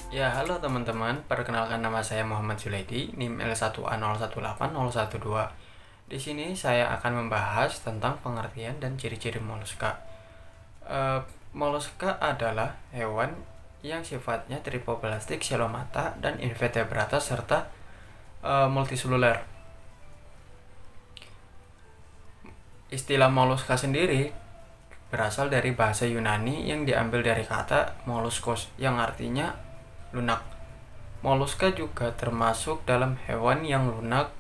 Ya, halo teman-teman. Perkenalkan nama saya Muhammad Zulaidi, NIM L1A018012. Di sini saya akan membahas tentang pengertian dan ciri-ciri moluska. Moluska adalah hewan yang sifatnya tripoblastik, selomata, dan invertebrata serta multiseluler. Istilah moluska sendiri berasal dari bahasa Yunani yang diambil dari kata molluskos yang artinya lunak. Moluska juga termasuk dalam hewan yang lunak,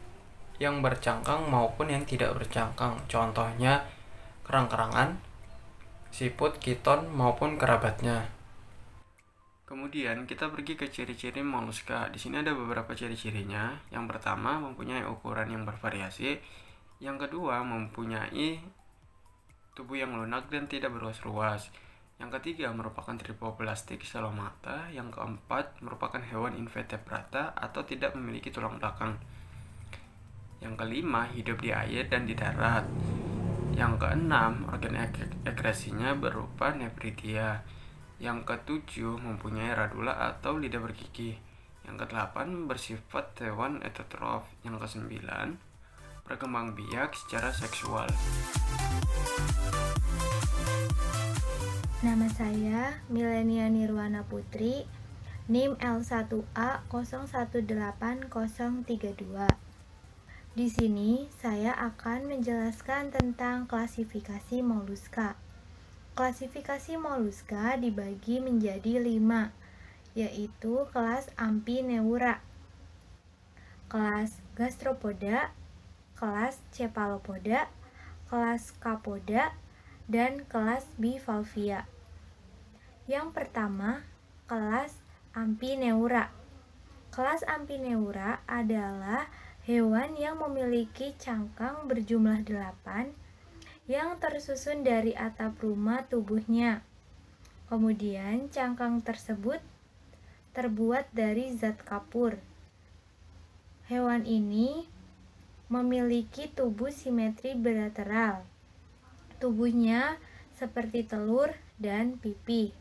yang bercangkang maupun yang tidak bercangkang. Contohnya kerang-kerangan, siput, kiton maupun kerabatnya. Kemudian kita pergi ke ciri-ciri moluska. Di sini ada beberapa ciri-cirinya. Yang pertama, mempunyai ukuran yang bervariasi. Yang kedua, mempunyai tubuh yang lunak dan tidak berruas-ruas. Yang ketiga, merupakan tripoblastik selomata. Yang keempat, merupakan hewan invertebrata atau tidak memiliki tulang belakang. Yang kelima, hidup di air dan di darat. Yang keenam, organ ekskresinya berupa nephridia. Yang ketujuh, mempunyai radula atau lidah bergigi. Yang kedelapan, bersifat hewan heterotrof. Yang kesembilan, berkembang biak secara seksual. Nama saya Milenia Nirwana Putri, NIM L1A018032. Di sini saya akan menjelaskan tentang klasifikasi moluska. Klasifikasi moluska dibagi menjadi 5, yaitu kelas Amphineura, kelas Gastropoda, kelas Cephalopoda, kelas Capoda, dan kelas Bivalvia. Yang pertama, kelas Amphineura. Kelas Amphineura adalah hewan yang memiliki cangkang berjumlah 8 yang tersusun dari atap rumah tubuhnya. Kemudian cangkang tersebut terbuat dari zat kapur. Hewan ini memiliki tubuh simetri bilateral. Tubuhnya seperti telur dan pipi.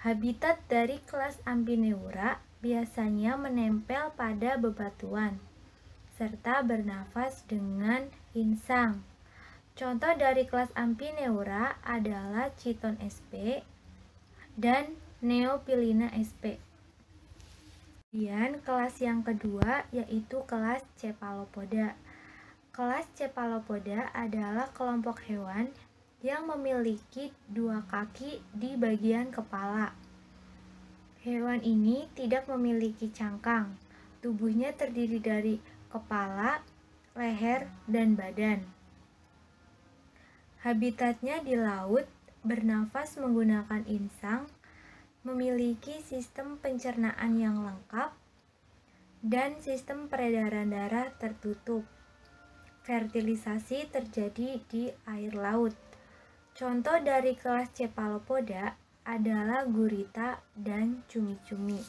Habitat dari kelas Amphineura biasanya menempel pada bebatuan serta bernafas dengan insang. Contoh dari kelas Amphineura adalah Chiton sp dan Neopilina sp. Kemudian kelas yang kedua yaitu kelas Cephalopoda. Kelas Cephalopoda adalah kelompok hewan yang memiliki 2 kaki di bagian kepala. Hewan ini tidak memiliki cangkang. Tubuhnya terdiri dari kepala, leher, dan badan. Habitatnya di laut, bernafas menggunakan insang, memiliki sistem pencernaan yang lengkap, dan sistem peredaran darah tertutup. Fertilisasi terjadi di air laut. Contoh dari kelas Cephalopoda adalah gurita dan cumi-cumi.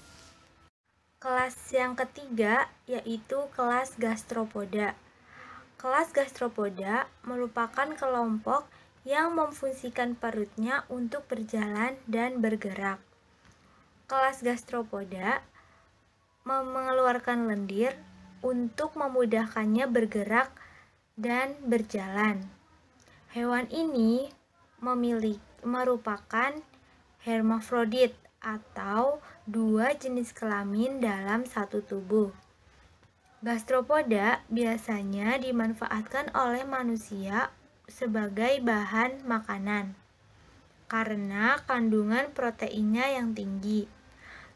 Kelas yang ketiga yaitu kelas Gastropoda. Kelas Gastropoda merupakan kelompok yang memfungsikan perutnya untuk berjalan dan bergerak. Kelas Gastropoda mengeluarkan lendir untuk memudahkannya bergerak dan berjalan. Hewan ini merupakan hermafrodit atau 2 jenis kelamin dalam satu tubuh. Gastropoda biasanya dimanfaatkan oleh manusia sebagai bahan makanan karena kandungan proteinnya yang tinggi.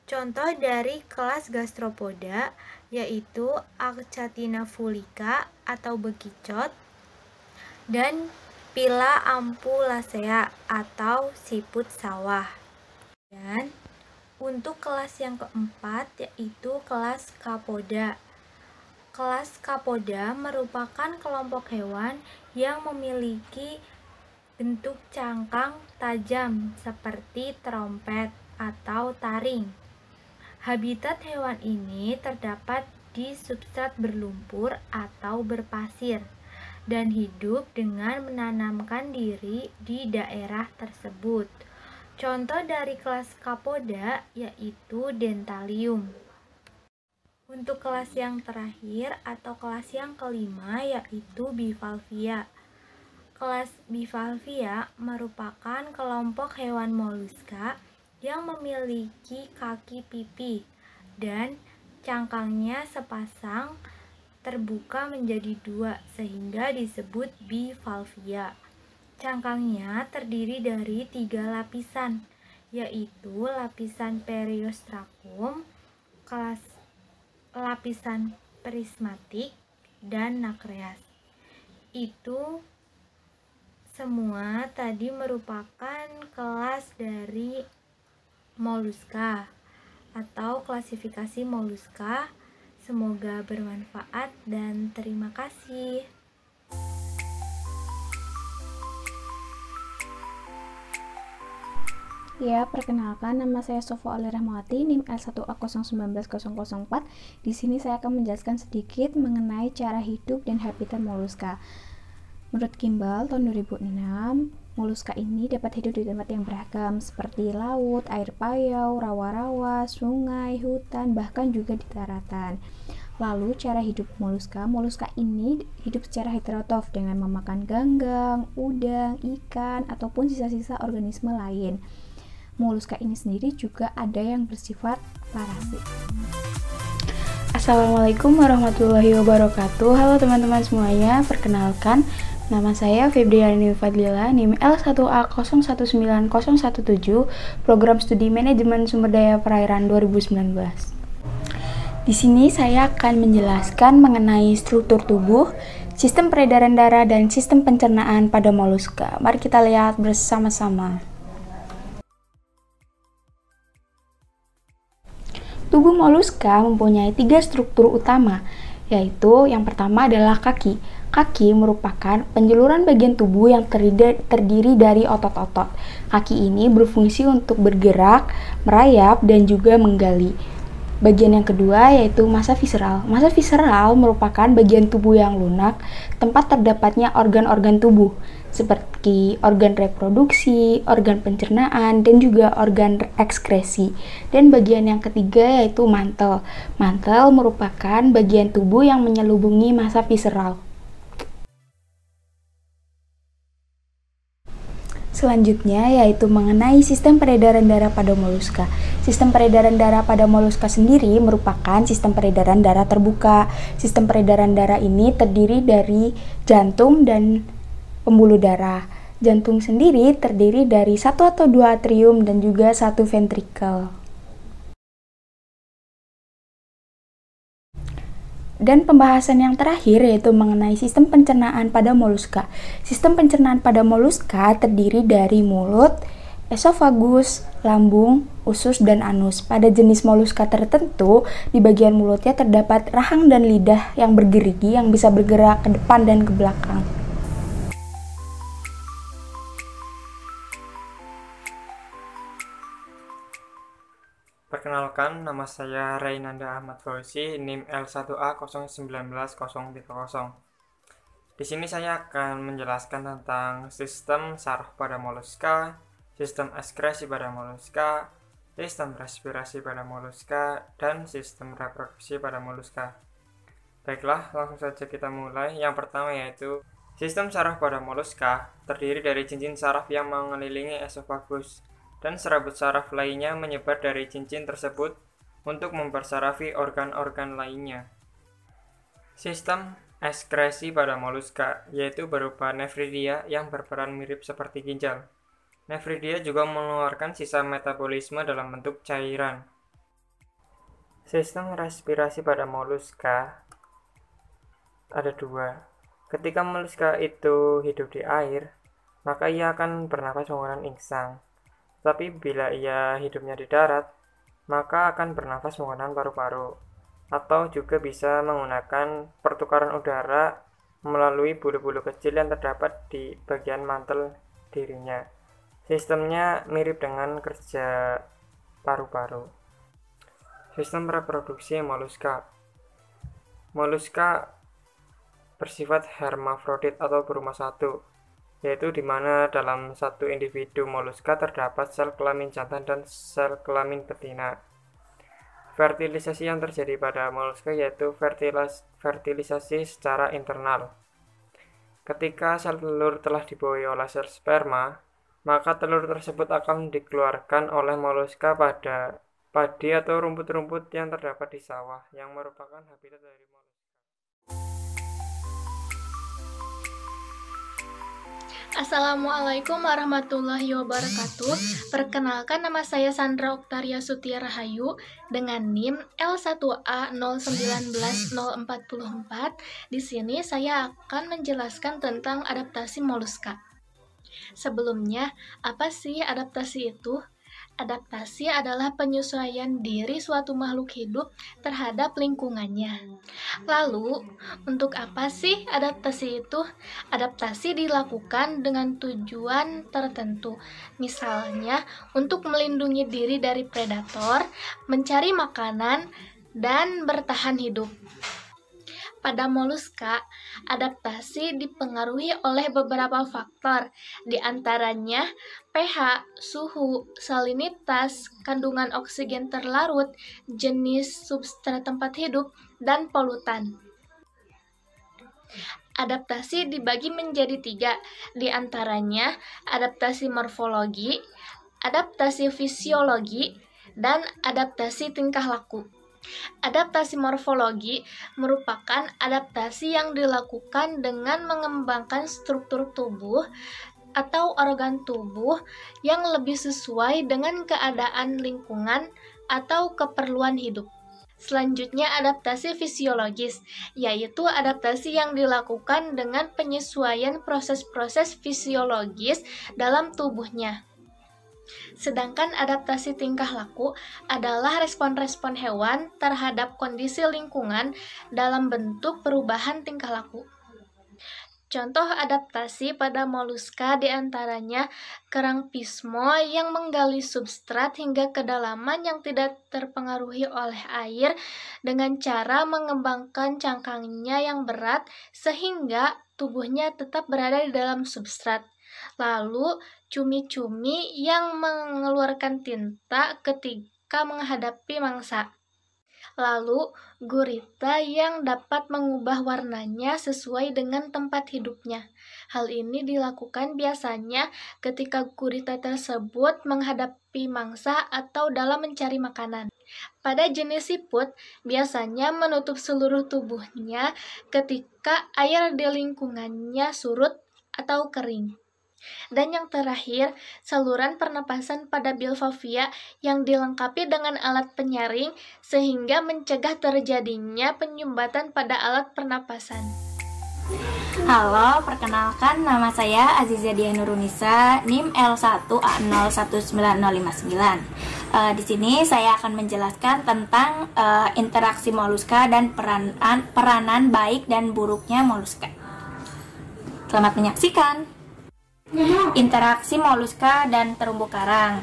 Contoh dari kelas Gastropoda yaitu Achatina fulica atau bekicot dan Pila ampulacea atau siput sawah. Dan untuk kelas yang keempat yaitu kelas Capoda. Kelas Capoda merupakan kelompok hewan yang memiliki bentuk cangkang tajam seperti trompet atau taring. Habitat hewan ini terdapat di substrat berlumpur atau berpasir dan hidup dengan menanamkan diri di daerah tersebut. Contoh dari kelas Kapoda yaitu Dentalium. Untuk kelas yang terakhir atau kelas yang kelima yaitu Bivalvia. Kelas Bivalvia merupakan kelompok hewan moluska yang memiliki kaki pipi dan cangkangnya sepasang terbuka menjadi dua sehingga disebut bivalvia. Cangkangnya terdiri dari 3 lapisan, yaitu lapisan periostrakum, lapisan prismatik, dan nakreas. Itu semua tadi merupakan kelas dari moluska atau klasifikasi moluska. Semoga bermanfaat dan terima kasih. Ya, perkenalkan nama saya Sofa Oli Rahmawati, NIM L1A019004. Di sini saya akan menjelaskan sedikit mengenai cara hidup dan habitat moluska. Menurut Kimball tahun 2006, moluska ini dapat hidup di tempat yang beragam seperti laut, air payau, rawa-rawa, sungai, hutan, bahkan juga di daratan. Lalu cara hidup moluska ini hidup secara heterotrof dengan memakan ganggang, udang, ikan, ataupun sisa-sisa organisme lain. Moluska ini sendiri juga ada yang bersifat parasit. Assalamualaikum warahmatullahi wabarakatuh. Halo teman-teman semuanya, perkenalkan nama saya Febriani Fadlila, NIM L1A019017, Program Studi Manajemen Sumber Daya Perairan 2019. Di sini saya akan menjelaskan mengenai struktur tubuh, sistem peredaran darah, dan sistem pencernaan pada moluska. Mari kita lihat bersama-sama. Tubuh moluska mempunyai 3 struktur utama, yaitu yang pertama adalah kaki. Kaki merupakan penjuluran bagian tubuh yang terdiri dari otot-otot. Kaki ini berfungsi untuk bergerak, merayap, dan juga menggali. Bagian yang kedua yaitu massa visceral. Massa visceral merupakan bagian tubuh yang lunak, tempat terdapatnya organ-organ tubuh, seperti organ reproduksi, organ pencernaan, dan juga organ ekskresi. Dan bagian yang ketiga yaitu mantel. Mantel merupakan bagian tubuh yang menyelubungi massa visceral. Selanjutnya yaitu mengenai sistem peredaran darah pada moluska. Sistem peredaran darah pada moluska sendiri merupakan sistem peredaran darah terbuka. Sistem peredaran darah ini terdiri dari jantung dan pembuluh darah. Jantung sendiri terdiri dari 1 atau 2 atrium dan juga 1 ventrikel. Dan pembahasan yang terakhir yaitu mengenai sistem pencernaan pada moluska. Sistem pencernaan pada moluska terdiri dari mulut, esofagus, lambung, usus, dan anus. Pada jenis moluska tertentu, di bagian mulutnya terdapat rahang dan lidah yang bergerigi yang bisa bergerak ke depan dan ke belakang. Perkenalkan, nama saya Rainanda Ahmad Fauzi, NIM L1A019030. Di sini saya akan menjelaskan tentang sistem saraf pada moluska, sistem ekskresi pada moluska, sistem respirasi pada moluska, dan sistem reproduksi pada moluska. Baiklah, langsung saja kita mulai. Yang pertama yaitu sistem saraf pada moluska terdiri dari cincin saraf yang mengelilingi esofagus, dan serabut saraf lainnya menyebar dari cincin tersebut untuk mempersarafi organ-organ lainnya. Sistem ekskresi pada moluska yaitu berupa nefridia yang berperan mirip seperti ginjal. Nefridia juga mengeluarkan sisa metabolisme dalam bentuk cairan. Sistem respirasi pada moluska ada 2. Ketika moluska itu hidup di air, maka ia akan bernafas menggunakan insang. Tapi bila ia hidupnya di darat, maka akan bernafas menggunakan paru-paru, atau juga bisa menggunakan pertukaran udara melalui bulu-bulu kecil yang terdapat di bagian mantel dirinya. Sistemnya mirip dengan kerja paru-paru. Sistem reproduksi moluska. Moluska bersifat hermafrodit atau berumah satu. yaitu di mana dalam satu individu moluska terdapat sel kelamin jantan dan sel kelamin betina. Fertilisasi yang terjadi pada moluska yaitu fertilisasi secara internal. Ketika sel telur telah dibuahi oleh sel sperma, maka telur tersebut akan dikeluarkan oleh moluska pada padi atau rumput-rumput yang terdapat di sawah, yang merupakan habitat dari moluska. Assalamualaikum warahmatullahi wabarakatuh. Perkenalkan, nama saya Sandra Oktaria Sutia Rahayu dengan NIM L1A019044. Di sini saya akan menjelaskan tentang adaptasi moluska. Sebelumnya, apa sih adaptasi itu? Adaptasi adalah penyesuaian diri suatu makhluk hidup terhadap lingkungannya. Lalu, untuk apa sih adaptasi itu? Adaptasi dilakukan dengan tujuan tertentu. Misalnya, untuk melindungi diri dari predator, mencari makanan, dan bertahan hidup. Pada moluska, adaptasi dipengaruhi oleh beberapa faktor, di antaranya pH, suhu, salinitas, kandungan oksigen terlarut, jenis substrat tempat hidup, dan polutan. Adaptasi dibagi menjadi 3, di antaranya adaptasi morfologi, adaptasi fisiologi, dan adaptasi tingkah laku. Adaptasi morfologi merupakan adaptasi yang dilakukan dengan mengembangkan struktur tubuh atau organ tubuh yang lebih sesuai dengan keadaan lingkungan atau keperluan hidup. Selanjutnya, adaptasi fisiologis, yaitu adaptasi yang dilakukan dengan penyesuaian proses-proses fisiologis dalam tubuhnya. Sedangkan adaptasi tingkah laku adalah respon-respon hewan terhadap kondisi lingkungan dalam bentuk perubahan tingkah laku. Contoh adaptasi pada moluska diantaranya kerang pismo yang menggali substrat hingga kedalaman yang tidak terpengaruhi oleh air dengan cara mengembangkan cangkangnya yang berat sehingga tubuhnya tetap berada di dalam substrat. Lalu, cumi-cumi yang mengeluarkan tinta ketika menghadapi mangsa. Lalu, gurita yang dapat mengubah warnanya sesuai dengan tempat hidupnya. Hal ini dilakukan biasanya ketika gurita tersebut menghadapi mangsa atau dalam mencari makanan. Pada jenis siput, biasanya menutup seluruh tubuhnya ketika air di lingkungannya surut atau kering. Dan yang terakhir, saluran pernapasan pada Bilvavia yang dilengkapi dengan alat penyaring sehingga mencegah terjadinya penyumbatan pada alat pernapasan. Halo, perkenalkan nama saya Aziza Diah Nurunisa, NIM L1A019059. Di sini saya akan menjelaskan tentang interaksi moluska dan peranan baik dan buruknya moluska. Selamat menyaksikan. Interaksi moluska dan terumbu karang.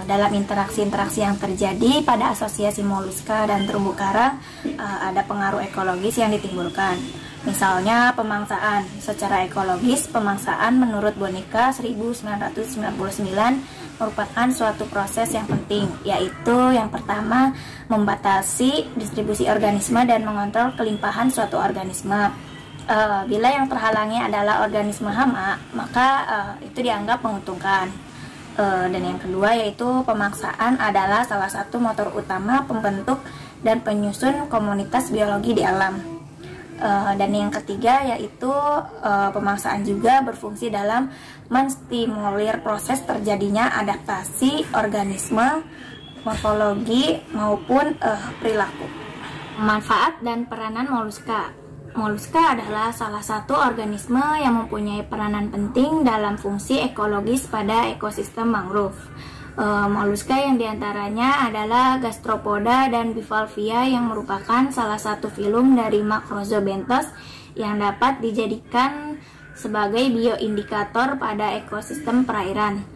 Dalam interaksi-interaksi yang terjadi pada asosiasi moluska dan terumbu karang, ada pengaruh ekologis yang ditimbulkan. Misalnya pemangsaan. Secara ekologis, pemangsaan menurut Bonica 1999 merupakan suatu proses yang penting, yaitu yang pertama, membatasi distribusi organisme dan mengontrol kelimpahan suatu organisme. Bila yang terhalangi adalah organisme hama, maka itu dianggap menguntungkan. Dan yang kedua yaitu pemangsaan adalah salah satu motor utama pembentuk dan penyusun komunitas biologi di alam. Dan yang ketiga yaitu pemangsaan juga berfungsi dalam menstimulir proses terjadinya adaptasi organisme, morfologi maupun perilaku. Manfaat dan peranan moluska. Moluska adalah salah satu organisme yang mempunyai peranan penting dalam fungsi ekologis pada ekosistem mangrove. Moluska yang diantaranya adalah Gastropoda dan Bivalvia yang merupakan salah satu filum dari Macrorhizobenthos yang dapat dijadikan sebagai bioindikator pada ekosistem perairan.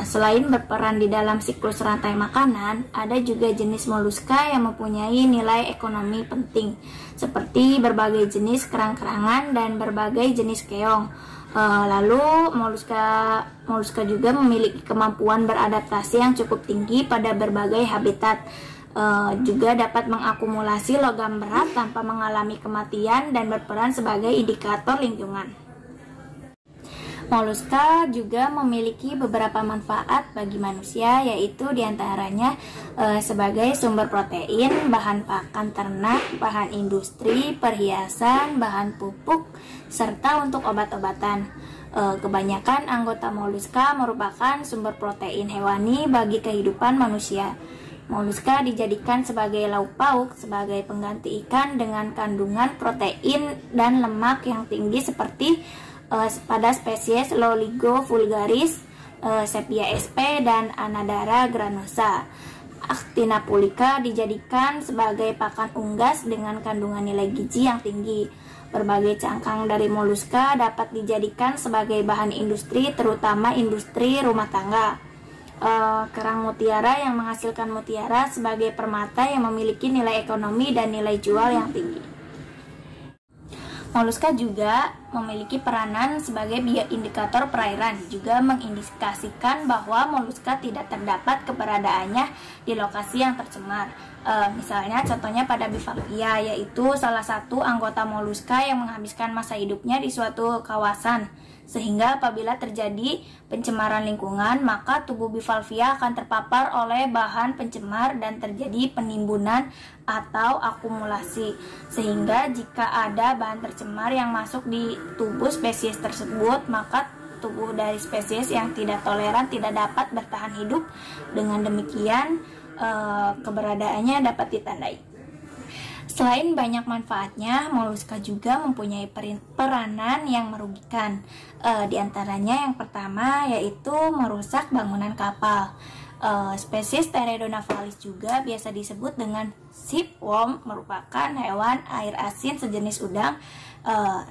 Selain berperan di dalam siklus rantai makanan, ada juga jenis moluska yang mempunyai nilai ekonomi penting, seperti berbagai jenis kerang-kerangan dan berbagai jenis keong. Lalu moluska juga memiliki kemampuan beradaptasi yang cukup tinggi pada berbagai habitat. Juga dapat mengakumulasi logam berat tanpa mengalami kematian dan berperan sebagai indikator lingkungan. Moluska juga memiliki beberapa manfaat bagi manusia, yaitu diantaranya sebagai sumber protein, bahan pakan ternak, bahan industri, perhiasan, bahan pupuk, serta untuk obat-obatan. Kebanyakan anggota moluska merupakan sumber protein hewani bagi kehidupan manusia. Moluska dijadikan sebagai lauk pauk, sebagai pengganti ikan dengan kandungan protein dan lemak yang tinggi seperti pada spesies Loligo vulgaris, Sepia sp, dan Anadara granosa. Actina pulica dijadikan sebagai pakan unggas dengan kandungan nilai gizi yang tinggi. Berbagai cangkang dari moluska dapat dijadikan sebagai bahan industri, terutama industri rumah tangga. Kerang mutiara yang menghasilkan mutiara sebagai permata yang memiliki nilai ekonomi dan nilai jual yang tinggi. Moluska juga memiliki peranan sebagai bioindikator perairan, juga mengindikasikan bahwa moluska tidak terdapat keberadaannya di lokasi yang tercemar. Misalnya contohnya pada bivalvia, yaitu salah satu anggota moluska yang menghabiskan masa hidupnya di suatu kawasan, sehingga apabila terjadi pencemaran lingkungan, maka tubuh bivalvia akan terpapar oleh bahan pencemar dan terjadi penimbunan atau akumulasi. Sehingga jika ada bahan tercemar yang masuk di tubuh spesies tersebut, maka tubuh dari spesies yang tidak toleran tidak dapat bertahan hidup. Dengan demikian, keberadaannya dapat ditandai. Selain banyak manfaatnya, moluska juga mempunyai peranan yang merugikan. Di antaranya yang pertama yaitu merusak bangunan kapal. Spesies Pteridonavalis juga biasa disebut dengan shipworm, merupakan hewan air asin sejenis udang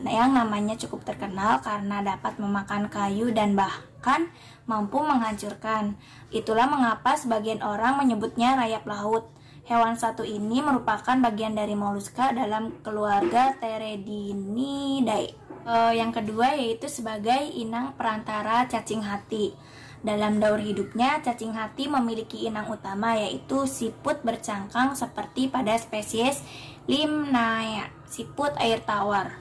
yang namanya cukup terkenal karena dapat memakan kayu dan bahkan mampu menghancurkan. Itulah mengapa sebagian orang menyebutnya rayap laut. Hewan satu ini merupakan bagian dari moluska dalam keluarga Pteridinidae. Yang kedua yaitu sebagai inang perantara cacing hati. Dalam daur hidupnya, cacing hati memiliki inang utama yaitu siput bercangkang seperti pada spesies Limnaea, siput air tawar.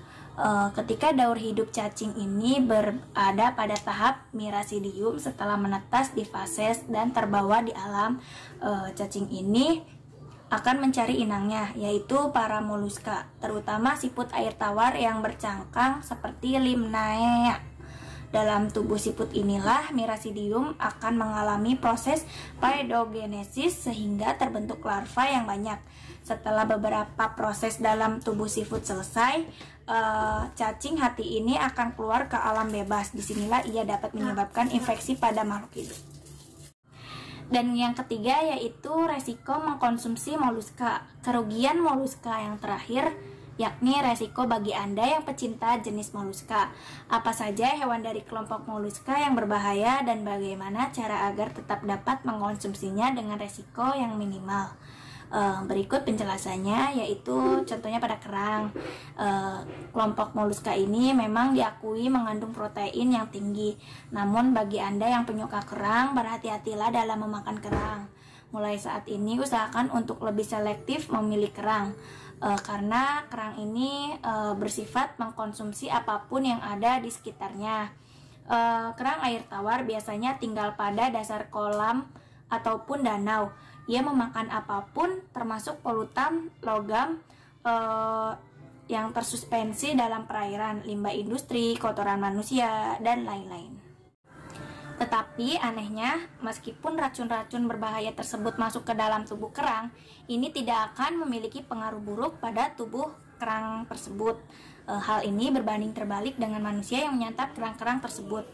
Ketika daur hidup cacing ini berada pada tahap mirasidium setelah menetas di fases dan terbawa di alam, cacing ini akan mencari inangnya, yaitu para moluska, terutama siput air tawar yang bercangkang seperti Limnaea. Dalam tubuh siput inilah mirasidium akan mengalami proses paidogenesis sehingga terbentuk larva yang banyak. Setelah beberapa proses dalam tubuh siput selesai, cacing hati ini akan keluar ke alam bebas. Disinilah ia dapat menyebabkan infeksi pada makhluk hidup. Dan yang ketiga yaitu resiko mengkonsumsi moluska. Kerugian moluska yang terakhir yakni resiko bagi Anda yang pecinta jenis moluska. Apa saja hewan dari kelompok moluska yang berbahaya dan bagaimana cara agar tetap dapat mengkonsumsinya dengan resiko yang minimal. Berikut penjelasannya, yaitu contohnya pada kerang. Kelompok moluska ini memang diakui mengandung protein yang tinggi. Namun bagi Anda yang penyuka kerang, berhati-hatilah dalam memakan kerang. Mulai saat ini usahakan untuk lebih selektif memilih kerang, karena kerang ini bersifat mengkonsumsi apapun yang ada di sekitarnya. Kerang air tawar biasanya tinggal pada dasar kolam ataupun danau. Ia memakan apapun termasuk polutan, logam yang tersuspensi dalam perairan, limbah industri, kotoran manusia, dan lain-lain. Tetapi anehnya, meskipun racun-racun berbahaya tersebut masuk ke dalam tubuh kerang, ini tidak akan memiliki pengaruh buruk pada tubuh kerang tersebut. Hal ini berbanding terbalik dengan manusia yang menyantap kerang-kerang tersebut.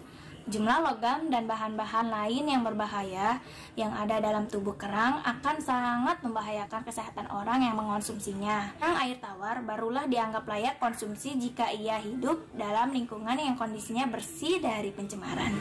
Jumlah logam dan bahan-bahan lain yang berbahaya yang ada dalam tubuh kerang akan sangat membahayakan kesehatan orang yang mengonsumsinya. Kerang air tawar barulah dianggap layak konsumsi jika ia hidup dalam lingkungan yang kondisinya bersih dari pencemaran.